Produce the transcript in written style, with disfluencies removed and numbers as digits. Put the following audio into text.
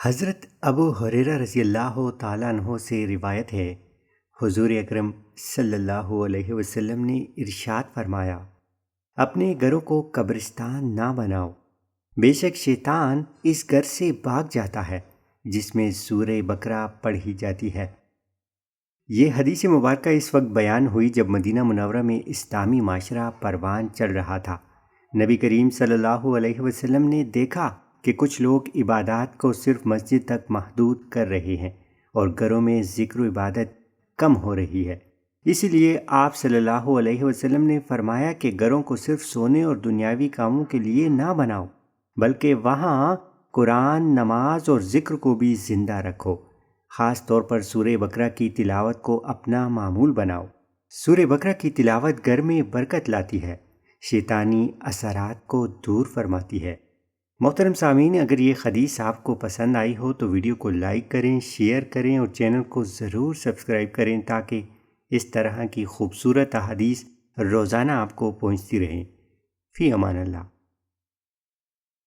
حضرت ابو ہریرہ رضی اللہ تعالیٰ عنہ سے روایت ہے، حضور اکرم صلی اللہ علیہ وسلم نے ارشاد فرمایا، اپنے گھروں کو قبرستان نہ بناؤ، بے شک شیطان اس گھر سے بھاگ جاتا ہے جس میں سورہ بقرہ پڑھی جاتی ہے۔ یہ حدیث مبارکہ اس وقت بیان ہوئی جب مدینہ منورہ میں اسلامی معاشرہ پروان چڑھ رہا تھا۔ نبی کریم صلی اللہ علیہ وسلم نے دیکھا کہ کچھ لوگ عبادات کو صرف مسجد تک محدود کر رہے ہیں اور گھروں میں ذکر و عبادت کم ہو رہی ہے۔ اسی لیے آپ صلی اللہ علیہ وسلم نے فرمایا کہ گھروں کو صرف سونے اور دنیاوی کاموں کے لیے نہ بناؤ، بلکہ وہاں قرآن، نماز اور ذکر کو بھی زندہ رکھو۔ خاص طور پر سورہ بقرہ کی تلاوت کو اپنا معمول بناؤ۔ سورہ بقرہ کی تلاوت گھر میں برکت لاتی ہے، شیطانی اثرات کو دور فرماتی ہے۔ محترم سامعین، اگر یہ حدیث آپ کو پسند آئی ہو تو ویڈیو کو لائک کریں، شیئر کریں اور چینل کو ضرور سبسکرائب کریں تاکہ اس طرح کی خوبصورت احادیث روزانہ آپ کو پہنچتی رہیں۔ فی امان اللہ۔